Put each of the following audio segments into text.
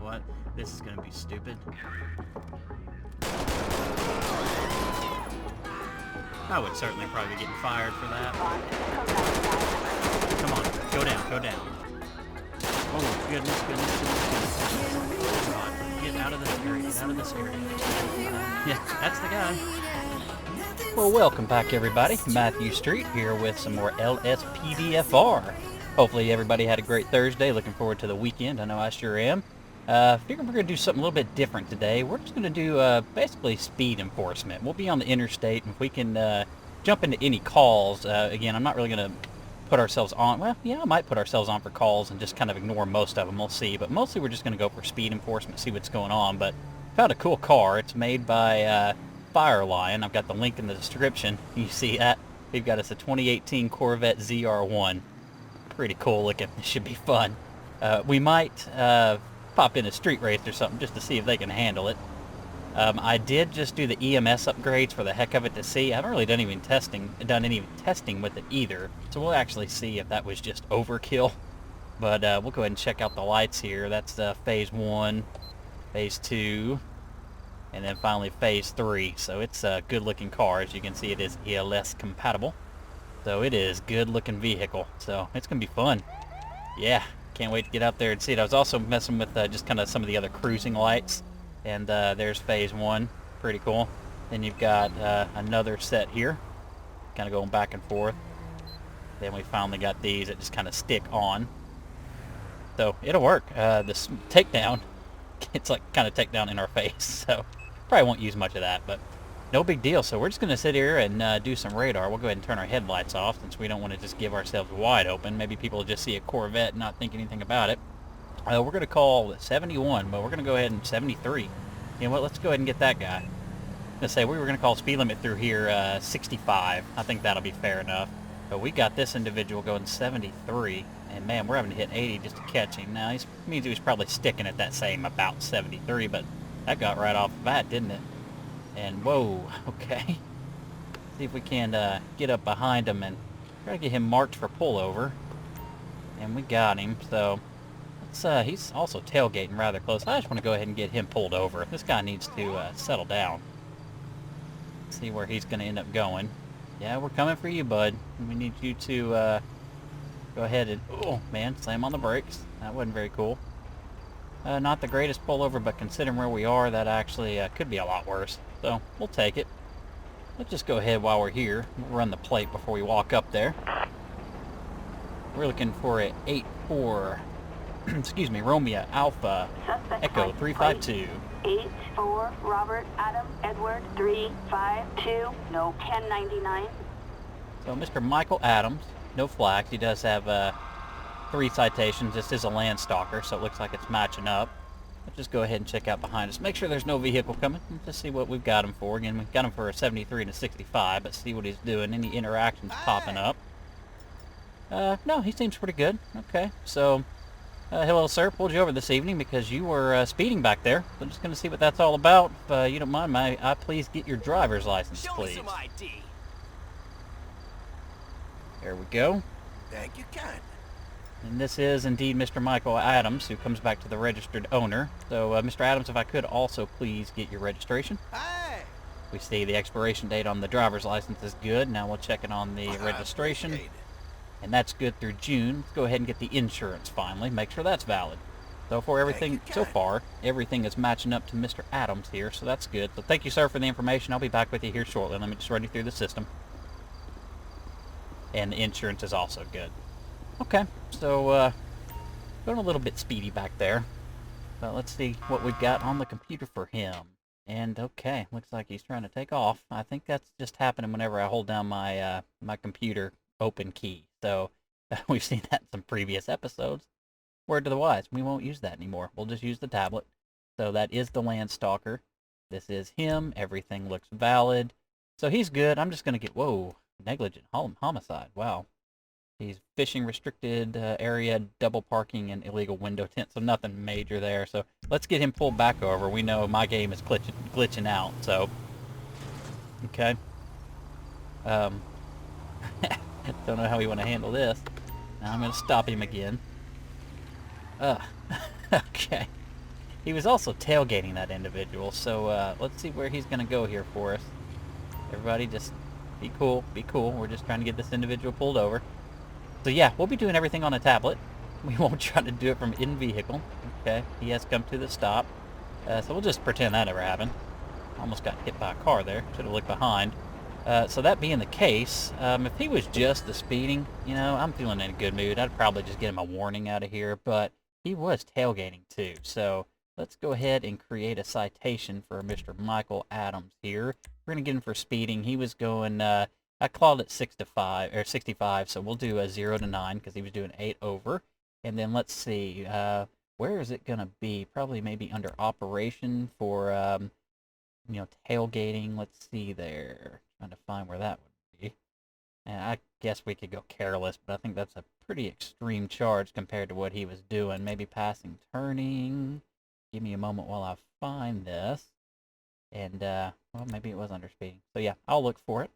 what? This is gonna be stupid. I would certainly probably be getting fired for that. Come on, go down, go down. Oh, goodness. Come on, get out of this area, get out of this area. Yeah, that's the guy. Well, welcome back, everybody. Matthew Street here with some more LSPDFR. Hopefully everybody had a great Thursday. Looking forward to the weekend. I know I sure am. Figured we're going to do something a little bit different today. We're just going to do basically speed enforcement. We'll be on the interstate, and if we can jump into any calls, again, I'm not really going to put ourselves on. Well, yeah, I might put ourselves on for calls and just kind of ignore most of them. We'll see. But mostly we're just going to go for speed enforcement, see what's going on. But found a cool car. It's made by Fire Lion. I've got the link in the description. You see that? We've got us a 2018 Corvette ZR1. Pretty cool looking. It should be fun. We might pop in a street race or something just to see if they can handle it. I did just do the EMS upgrades for the heck of it to see. I haven't really done any testing with it either. So we'll actually see if that was just overkill. But we'll go ahead and check out the lights here. That's phase 1, phase 2, and then finally phase 3. So it's a good looking car. As you can see, it is ELS compatible. So it is good looking vehicle. So it's gonna be fun. Yeah, can't wait to get out there and see it. I was also messing with just kind of some of the other cruising lights. And there's phase 1, pretty cool. Then you've got another set here, kind of going back and forth. Then we finally got these that just kind of stick on. So it'll work. This takedown, it's like kind of takedown in our face. So probably won't use much of that, but no big deal. So we're just going to sit here and do some radar. We'll go ahead and turn our headlights off since we don't want to just give ourselves wide open. Maybe people will just see a Corvette and not think anything about it. We're going to call 71, but we're going to go ahead and 73. You know what? Let's go ahead and get that guy. Let's say we were going to call speed limit through here 65. I think that'll be fair enough. But we got this individual going 73, and man, we're having to hit 80 just to catch him. Now, it means he was probably sticking at that same about 73, but that got right off the bat, didn't it? And whoa, okay. See if we can get up behind him and try to get him marked for pullover. And we got him, so he's also tailgating rather close. I just want to go ahead and get him pulled over. This guy needs to settle down. See where he's going to end up going. Yeah, we're coming for you, bud. We need you to go ahead and, oh man, slam on the brakes. That wasn't very cool. Not the greatest pullover, but considering where we are, that actually could be a lot worse. So we'll take it. Let's just go ahead while we're here. We'll run the plate before we walk up there. We're looking for a 8-4. Excuse me, Romeo Alpha Echo 352. 8-4 Robert Adam Edward 352, no 1099. So Mr. Michael Adams, no flags. He does have 3 citations. This is a land stalker, so it looks like it's matching up. Let's just go ahead and check out behind us. Make sure there's no vehicle coming. Let's just see what we've got him for. Again, we've got him for a 73 and a 65, but see what he's doing. Any interactions popping up? No, he seems pretty good. Okay, so hello, sir. Pulled you over this evening because you were speeding back there. So I'm just going to see what that's all about. If you don't mind, may I please get your driver's license, please? Show me some ID. There we go. Thank you, kind. And this is indeed Mr. Michael Adams, who comes back to the registered owner. So, Mr. Adams, if I could also please get your registration. Hi. We see the expiration date on the driver's license is good. Now we'll check it on the registration. And that's good through June. Let's go ahead and get the insurance finally. Make sure that's valid. So for everything, so far, everything is matching up to Mr. Adams here, so that's good. So thank you, sir, for the information. I'll be back with you here shortly. Let me just run you through the system. And the insurance is also good. Okay, so going a little bit speedy back there. But let's see what we've got on the computer for him. And okay, looks like he's trying to take off. I think that's just happening whenever I hold down my my computer open key. So we've seen that in some previous episodes. Word to the wise, we won't use that anymore. We'll just use the tablet. So that is the land stalker. This is him. Everything looks valid. So he's good. I'm just going to get, whoa, negligent homicide. Wow. He's fishing restricted area, double parking, and illegal window tint. So nothing major there. So let's get him pulled back over. We know my game is glitching out. So, okay. Don't know how we want to handle this. Now I'm going to stop him again. Okay. He was also tailgating that individual, so let's see where he's going to go here for us. Everybody just be cool, be cool. We're just trying to get this individual pulled over. So yeah, we'll be doing everything on a tablet. We won't try to do it from in-vehicle. Okay, he has come to the stop. So we'll just pretend that never happened. Almost got hit by a car there. Should have looked behind. So that being the case, if he was just the speeding, you know, I'm feeling in a good mood. I'd probably just get him a warning out of here, but he was tailgating too. So let's go ahead and create a citation for Mr. Michael Adams here. We're going to get him for speeding. He was going, I called it 65, so we'll do a 0 to 9 because he was doing 8 over. And then let's see, where is it going to be? Probably maybe under operation for, you know, tailgating. Let's see there. Trying to find where that would be. And I guess we could go careless, but I think that's a pretty extreme charge compared to what he was doing. Maybe passing, turning. Give me a moment while I find this. And, well, maybe it was under speeding. So yeah, I'll look for it.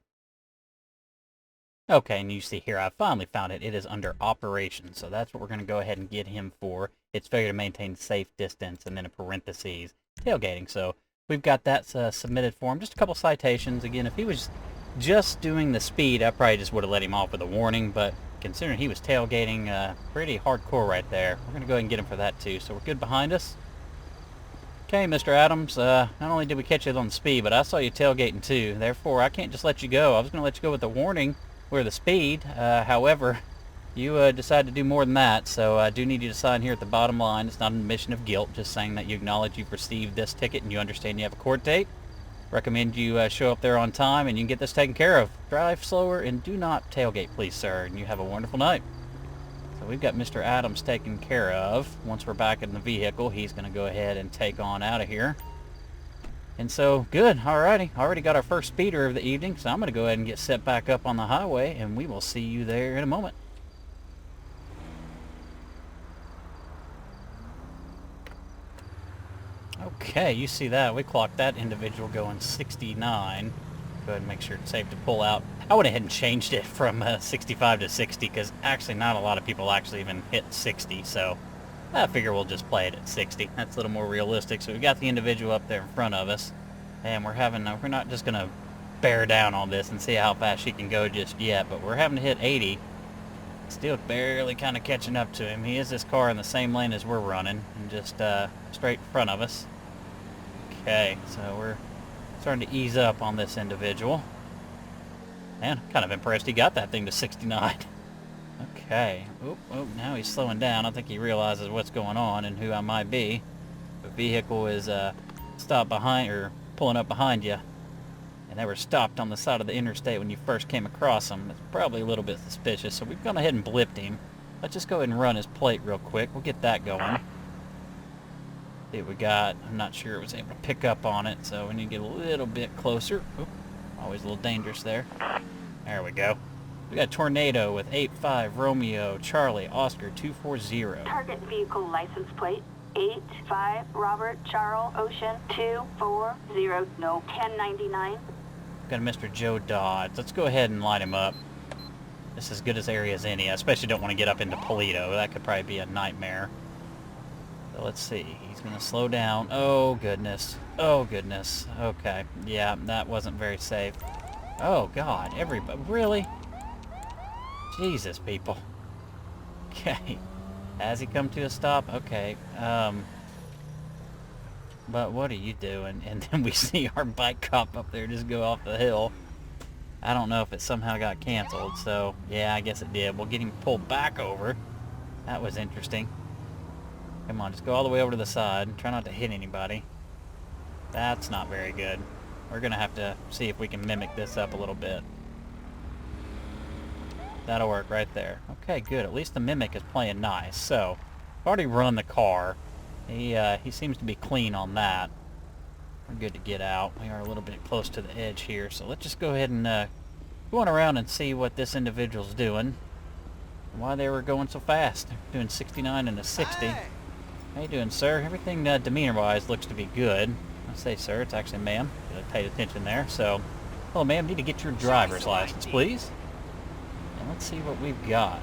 Okay, and you see here, I finally found it. It is under operation, so that's what we're going to go ahead and get him for. It's failure to maintain safe distance, and then in parentheses, tailgating. So we've got that submitted for him. Just a couple citations. Again, if he was just doing the speed, I probably just would have let him off with a warning, but considering he was tailgating, pretty hardcore right there. We're going to go ahead and get him for that too, so we're good behind us. Okay, Mr. Adams, not only did we catch you on the speed, but I saw you tailgating too. Therefore, I can't just let you go. I was going to let you go with the warning or the speed. However, you decided to do more than that, so I do need you to sign here at the bottom line. It's not an admission of guilt, just saying that you acknowledge you've received this ticket and you understand you have a court date. Recommend you show up there on time and you can get this taken care of. Drive slower and do not tailgate, please, sir, and you have a wonderful night. So we've got Mr. Adams taken care of. Once we're back in the vehicle, he's going to go ahead and take on out of here. And so, good, alrighty. Already got our first speeder of the evening, so I'm going to go ahead and get set back up on the highway, and we will see you there in a moment. Okay, you see that. We clocked that individual going 69. Go ahead and make sure it's safe to pull out. I went ahead and changed it from 65 to 60 because actually not a lot of people actually even hit 60, so I figure we'll just play it at 60. That's a little more realistic. So we've got the individual up there in front of us, and we're not just going to bear down on this and see how fast she can go just yet, but we're having to hit 80. Still barely kind of catching up to him. He is this car in the same lane as we're running, and just straight in front of us. Okay, so we're starting to ease up on this individual. Man, I'm kind of impressed he got that thing to 69. Okay. Oh, now he's slowing down. I think he realizes what's going on and who I might be. The vehicle is stopped behind, or pulling up behind you. And they were stopped on the side of the interstate when you first came across them. It's probably a little bit suspicious, so we've gone ahead and blipped him. Let's just go ahead and run his plate real quick. We'll get that going. See what we got. I'm not sure it was able to pick up on it, so we need to get a little bit closer. Oop, always a little dangerous there. There we go. We got Tornado with 85 Romeo Charlie Oscar 240. Target vehicle license plate 85 Robert Charles Ocean 240, no 1099. Got a Mr. Joe Dodge. Let's go ahead and light him up. This is as good as area as any. I especially don't want to get up into Polito. That could probably be a nightmare. So let's see. He's going to slow down. Oh, goodness. Oh, goodness. Okay. Yeah, that wasn't very safe. Oh, God. Everybody. Really? Jesus, people. Okay. Has he come to a stop? Okay. But what are you doing? And then we see our bike cop up there just go off the hill. I don't know if it somehow got canceled, so yeah, I guess it did. We'll get him pulled back over. That was interesting. Come on, just go all the way over to the side. Try not to hit anybody. That's not very good. We're going to have to see if we can mimic this up a little bit. That'll work right there. Okay, good. At least the mimic is playing nice. So, I've already run the car. He seems to be clean on that. We're good to get out. We are a little bit close to the edge here, so let's just go ahead and go on around and see what this individual's doing. And why they were going so fast. They're doing 69 and a 60. Hey. How you doing, sir? Everything demeanor-wise looks to be good. I say, sir, it's actually ma'am. I paid attention there. So, hello, ma'am. Need to get your driver's license, please. And let's see what we've got.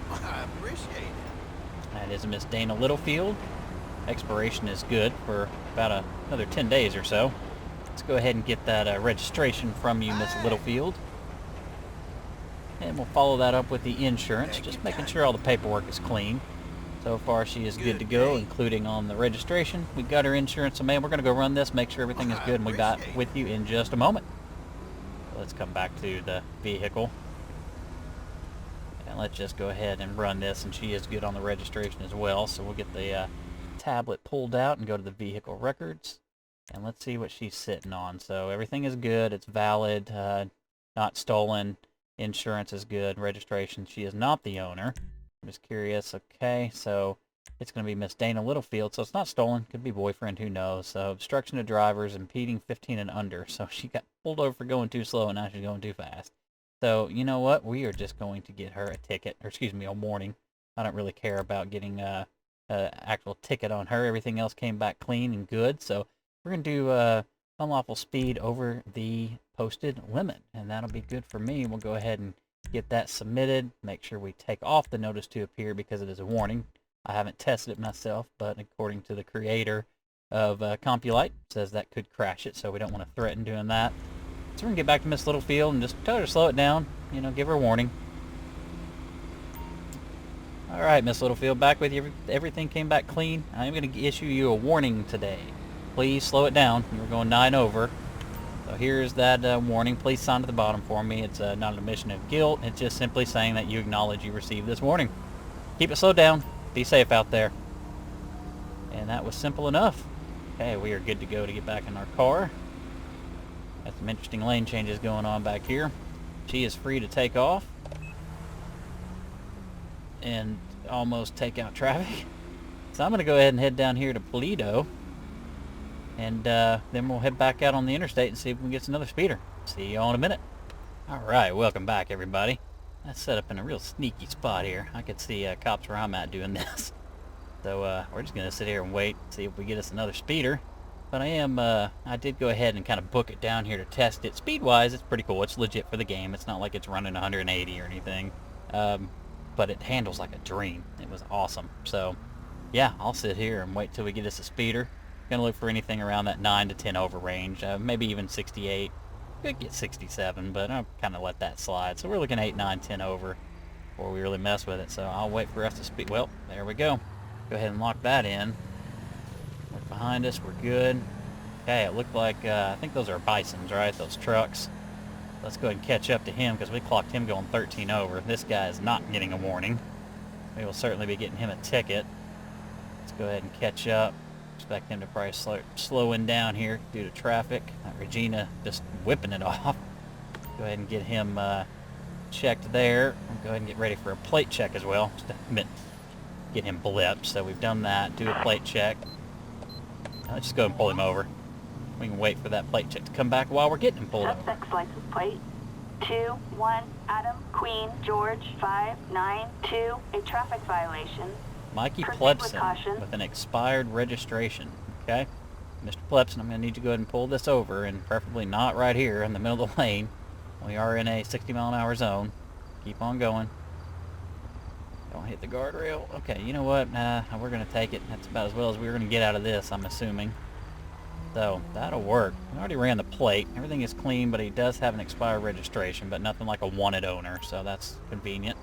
I appreciate it. That is Miss Dana Littlefield. expiration is good for about another 10 days or so. Let's go ahead and get that registration from you, Miss Littlefield. And we'll follow that up with the insurance, just making sure all the paperwork is clean. So far, she is good to go, including on the registration. We got her insurance, so man, we're going to go run this, make sure everything is good, and we'll be back with you in just a moment. Let's come back to the vehicle. And let's just go ahead and run this, and she is good on the registration as well. So we'll get the tablet pulled out and go to the vehicle records. And let's see what she's sitting on. So everything is good. It's valid, not stolen. Insurance is good. Registration, she is not the owner. I'm just curious. Okay, so it's going to be Miss Dana Littlefield. So it's not stolen. Could be boyfriend. Who knows? So obstruction of drivers, impeding 15 and under. So she got pulled over for going too slow, and now she's going too fast. So you know what? We are just going to get her a ticket, or excuse me, a warning. I don't really care about getting a actual ticket on her. Everything else came back clean and good. So we're going to do unlawful speed over the posted limit, and that'll be good for me. We'll go ahead and get that submitted. Make sure we take off the notice to appear because it is a warning. I haven't tested it myself, but according to the creator of Callouts, says that could crash it, so we don't want to threaten doing that. So we're going to get back to Miss Littlefield and just tell her to slow it down, you know, give her a warning. All right, Miss Littlefield, back with you. Everything came back clean. I'm going to issue you a warning today. Please slow it down. You're going 9 over. So here's that warning. Please sign to the bottom for me. It's not an admission of guilt. It's just simply saying that you acknowledge you received this warning. Keep it slowed down. Be safe out there. And that was simple enough. Okay, we are good to go to get back in our car. Got some interesting lane changes going on back here. She is free to take off and almost take out traffic. So I'm going to go ahead and head down here to Toledo. And then we'll head back out on the interstate and see if we can get another speeder. See you all in a minute. Alright, welcome back everybody. I set up in a real sneaky spot here. I could see cops where I'm at doing this. So we're just going to sit here and wait, see if we get us another speeder. But I did go ahead and kind of book it down here to test it. Speed-wise, it's pretty cool. It's legit for the game. It's not like it's running 180 or anything. But it handles like a dream. It was awesome. So, yeah, I'll sit here and wait till we get us a speeder. Gonna look for anything around that 9 to 10 over range, maybe even 68. Could get 67, but I'll kind of let that slide. So we're looking 8, 9, 10 over before we really mess with it. So I'll wait for us to speed. Well, there we go. Go ahead and lock that in. Look behind us. We're good. Okay, it looked like I think those are bisons, right? Those trucks. Let's go ahead and catch up to him because we clocked him going 13 over. This guy is not getting a warning. We will certainly be getting him a ticket. Let's go ahead and catch up. Expect him to probably slowing down here due to traffic. Regina just whipping it off. Go ahead and get him checked there. I'll go ahead and get ready for a plate check as well. Just to get him blipped. So we've done that. Do a plate check. Let's just go and pull him over. We can wait for that plate check to come back while we're getting him pulled over. Suspect's license plate 21 Adam Queen George 592. A traffic violation. Mikey Proceed Plebson with an expired registration. Okay, Mr. Plebson, I'm going to need you to go ahead and pull this over, and preferably not right here in the middle of the lane. We are in a 60-mile-an-hour zone. Keep on going. Don't hit the guardrail. Okay, you know what? We're going to take it. That's about as well as we're going to get out of this, I'm assuming. So, that'll work. We already ran the plate. Everything is clean, but he does have an expired registration, but nothing like a wanted owner, so that's convenient.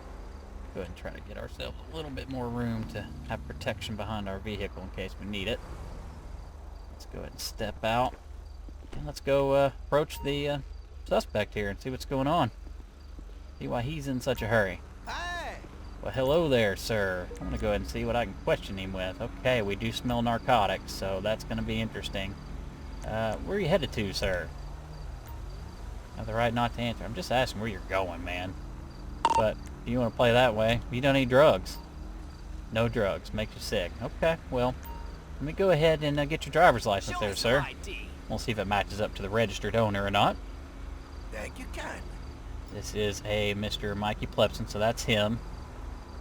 Go ahead and try to get ourselves a little bit more room to have protection behind our vehicle in case we need it. Let's go ahead and step out. And let's go approach the suspect here and see what's going on. See why he's in such a hurry. Hi. Well, hello there, sir. I'm going to go ahead and see what I can question him with. Okay, we do smell narcotics, so that's going to be interesting. Where are you headed to, sir? I have the right not to answer. I'm just asking where you're going, man. But if you want to play that way, you don't need drugs. No drugs. Makes you sick. Okay, well, let me go ahead and get your driver's license there, sir. We'll see if it matches up to the registered owner or not. Thank you kindly. This is a Mr. Mikey Plebson, so that's him.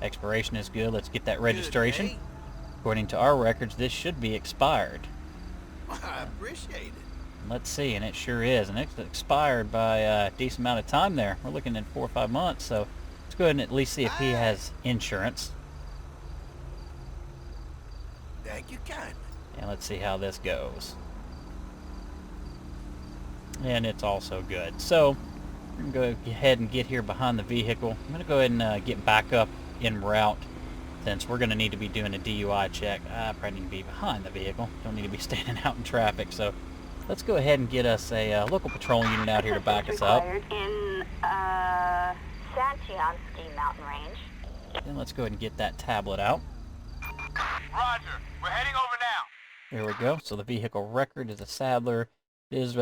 Expiration is good. Let's get that registration. Good day. According to our records, this should be expired. I appreciate it. Let's see, and it sure is. And it's expired by a decent amount of time there. We're looking at 4 or 5 months, so let's go ahead and at least see if he has insurance. Thank you kindly. And let's see how this goes. And it's also good. So, we're going to go ahead and get here behind the vehicle. I'm going to go ahead and get back up en route, since we're going to need to be doing a DUI check. I probably need to be behind the vehicle. Don't need to be standing out in traffic. So, let's go ahead and get us a local patrol unit out here to back us up. In Santiansky Mountain Range. Then let's go ahead and get that tablet out. Roger. We're heading over now. There we go. So the vehicle record is a Sadler. It is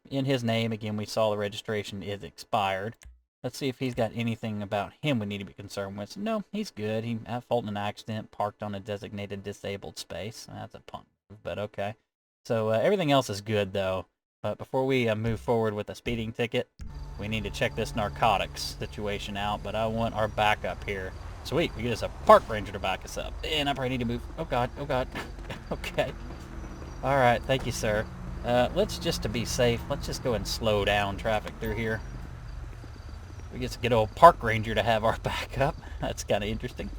in his name. Again, we saw the registration is expired. Let's see if he's got anything about him we need to be concerned with. So, no, he's good. He at fault in an accident, parked on a designated disabled space. That's a punt move, but okay. So everything else is good, though. But before we move forward with a speeding ticket, we need to check this narcotics situation out. But I want our backup here. Sweet, we get us a park ranger to back us up. And I probably need to move. Oh, God. Oh, God. Okay. All right. Thank you, sir. Let's just to be safe, let's just go and slow down traffic through here. We get a good old park ranger to have our backup. That's kind of interesting.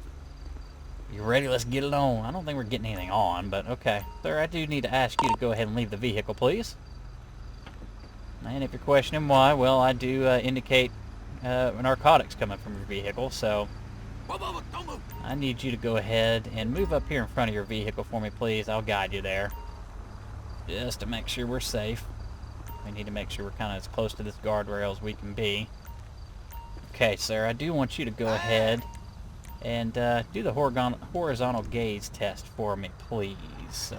You ready? Let's get it on. I don't think we're getting anything on, but okay. Sir, I do need to ask you to go ahead and leave the vehicle, please. And if you're questioning why, well, I do indicate narcotics coming from your vehicle, so I need you to go ahead and move up here in front of your vehicle for me, please. I'll guide you there. Just to make sure we're safe. We need to make sure we're kind of as close to this guardrail as we can be. Okay, sir, I do want you to go ahead and do the horizontal gaze test for me, please. So,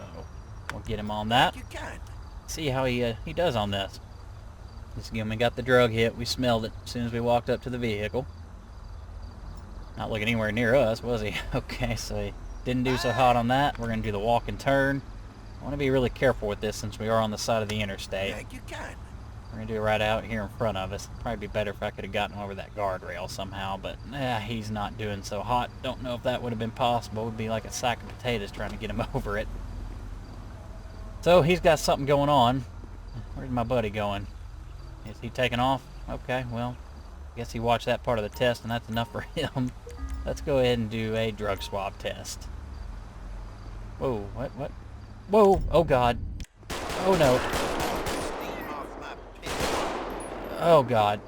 we'll get him on that. Thank you kindly. See how he does on this. This again, we got the drug hit. We smelled it as soon as we walked up to the vehicle. Not looking anywhere near us, was he? Okay, so he didn't do so hot on that. We're going to do the walk and turn. I want to be really careful with this since we are on the side of the interstate. Thank you kindly. We're going to do it right out here in front of us. Probably be better if I could have gotten over that guardrail somehow, but he's not doing so hot. Don't know if that would have been possible. It would be like a sack of potatoes trying to get him over it. So he's got something going on. Where's my buddy going? Is he taking off? Okay, well, I guess he watched that part of the test and that's enough for him. Let's go ahead and do a drug swab test. Whoa, what? Whoa, oh God. Oh no. Steam off my pig. Oh God.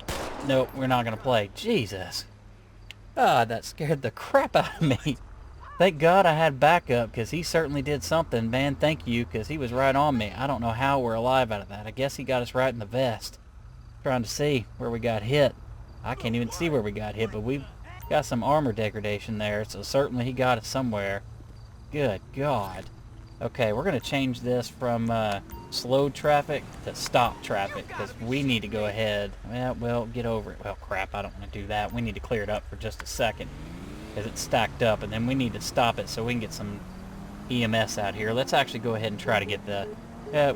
Nope, we're not gonna play. Jesus. Ah, that scared the crap out of me. Thank God I had backup, because he certainly did something, man. Thank you, because he was right on me. I don't know how we're alive out of that. I guess he got us right in the vest. Trying to see where we got hit. I can't even see where we got hit, but we've got some armor degradation there, so certainly he got us somewhere. Good God. Okay, we're going to change this from slow traffic to stop traffic, because we need to go ahead. Well, get over it. Well, crap, I don't want to do that. We need to clear it up for just a second, because it's stacked up, and then we need to stop it so we can get some EMS out here. Let's actually go ahead and try to get the...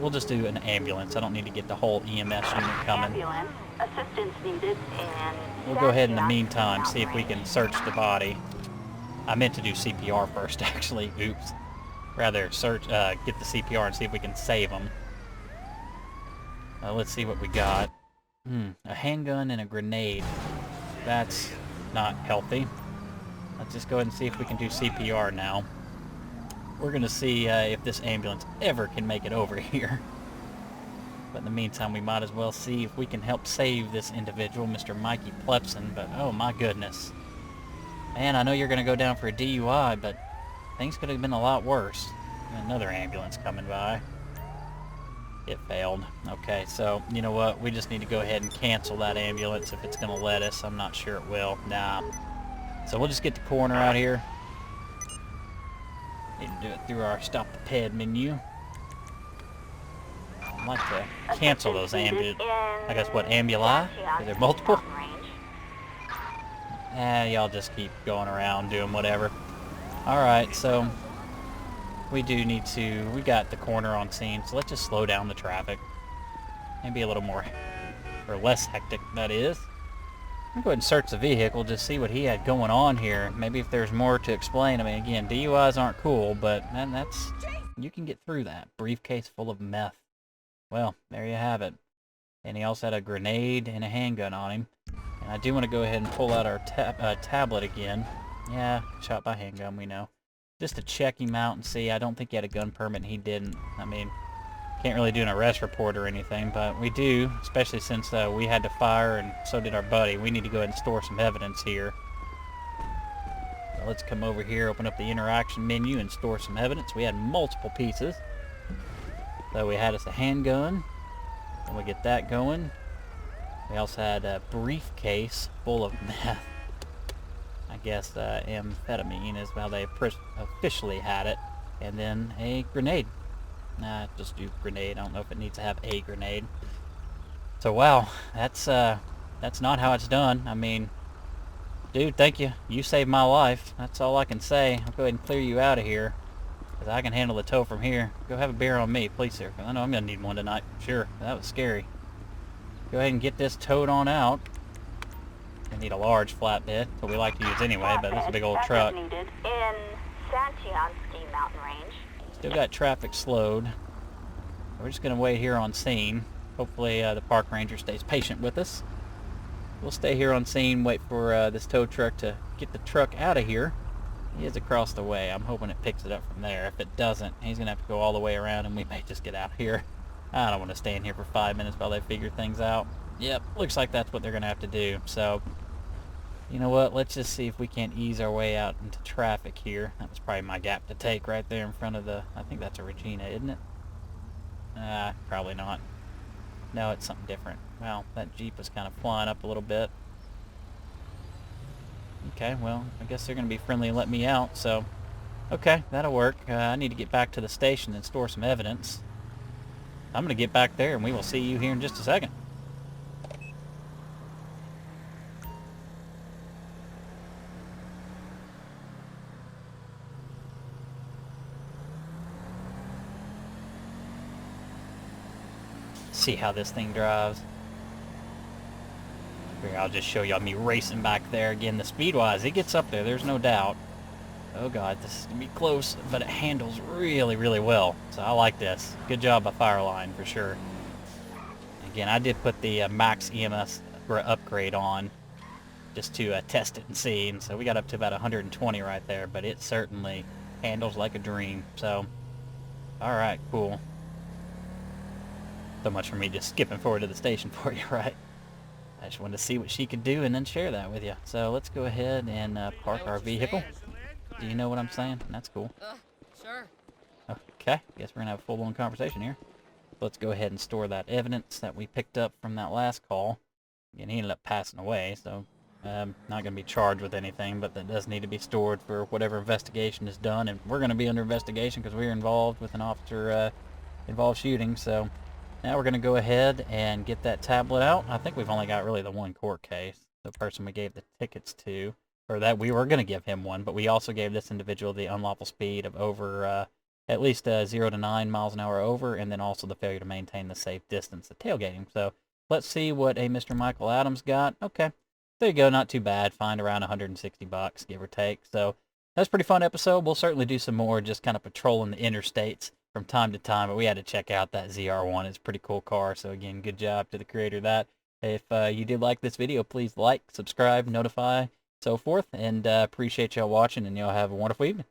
we'll just do an ambulance. I don't need to get the whole EMS unit coming. Ambulance. Assistance needed in We'll go ahead in the meantime, see if we can search the body. I meant to do CPR first, actually. Oops. Rather search, get the CPR and see if we can save them. Let's see what we got. A handgun and a grenade. That's not healthy. Let's just go ahead and see if we can do CPR now. We're going to see if this ambulance ever can make it over here. But in the meantime, we might as well see if we can help save this individual, Mr. Mikey Plepson. But, oh my goodness. Man, I know you're going to go down for a DUI, but things could have been a lot worse. Another ambulance coming by. It failed. Okay, so, you know what? We just need to go ahead and cancel that ambulance if it's going to let us. I'm not sure it will. Nah. So we'll just get the coroner out here. Need to do it through our Stop the Ped menu. I'd like to cancel those I guess, what, ambuli? Is there multiple? Y'all just keep going around doing whatever. Alright, so we do need to... We got the coroner on scene, so let's just slow down the traffic. Maybe a little more... or less hectic, that is. I'm going to go ahead and search the vehicle, just see what he had going on here. Maybe if there's more to explain. I mean, again, DUIs aren't cool, but man, that's... You can get through that. Briefcase full of meth. Well, there you have it. And he also had a grenade and a handgun on him. And I do want to go ahead and pull out our tablet again. Yeah, shot by handgun, we know. just to check him out and see. I don't think he had a gun permit, and he didn't. I mean, can't really do an arrest report or anything, but we do, especially since we had to fire and so did our buddy. We need to go ahead and store some evidence here. So let's come over here, open up the interaction menu, and store some evidence. We had multiple pieces. So we had us a handgun, and we get that going. We also had a briefcase full of meth. I guess amphetamine is how they officially had it. And then a grenade. Nah, just do grenade. I don't know if it needs to have a grenade. So wow, that's not how it's done. I mean, dude, thank you. You saved my life. That's all I can say. I'll go ahead and clear you out of here, because I can handle the tow from here. Go have a beer on me, please, sir. I know I'm gonna need one tonight. Sure, that was scary. Go ahead and get this towed on out. We need a large flatbed, so we like to use anyway, but this is a big old truck. Needed in Santiansky Mountain Range. Still got traffic slowed. We're just going to wait here on scene. Hopefully the park ranger stays patient with us. We'll stay here on scene, wait for this tow truck to get the truck out of here. He is across the way. I'm hoping it picks it up from there. If it doesn't, he's going to have to go all the way around, and we may just get out of here. I don't want to stay in here for 5 minutes while they figure things out. Yep, looks like that's what they're going to have to do. So, you know what? Let's just see if we can't ease our way out into traffic here. That was probably my gap to take right there in front of the... I think that's a Regina, isn't it? Probably not. No, it's something different. Well, that Jeep was kind of flying up a little bit. Okay, well, I guess they're going to be friendly and let me out, so... Okay, that'll work. I need to get back to the station and store some evidence. I'm going to get back there, and we will see you here in just a second. See how this thing drives. Here, I'll just show y'all me racing back there. Again, the speed-wise, it gets up there, there's no doubt. Oh god, this is going to be close, but it handles really, really well. So I like this. Good job by Fireline, for sure. Again, I did put the max EMS upgrade on just to test it and see. And so we got up to about 120 right there, but it certainly handles like a dream. So, alright, cool. So much for me just skipping forward to the station for you, right? I just wanted to see what she could do and then share that with you. So let's go ahead and park our vehicle. Do you know what I'm saying? That's cool. Sure. Okay, guess we're going to have a full-blown conversation here. Let's go ahead and store that evidence that we picked up from that last call. Again, he ended up passing away, so not going to be charged with anything, but that does need to be stored for whatever investigation is done. And we're going to be under investigation because we're involved with an officer involved shooting. So now we're going to go ahead and get that tablet out. I think we've only got really the one court case. The person we gave the tickets to, or that we were going to give him one, but we also gave this individual the unlawful speed of over at least 0 to 9 miles an hour over, and then also the failure to maintain the safe distance at tailgating. So let's see what a Mr. Michael Adams got. Okay, there you go, not too bad. Fined around 160 bucks, give or take. So that's a pretty fun episode. We'll certainly do some more, just kind of patrolling the interstates from time to time, but we had to check out that ZR1. It's a pretty cool car. So again, good job to the creator of that. If you did like this video, please like, subscribe, notify, so forth, and appreciate y'all watching, and y'all have a wonderful evening.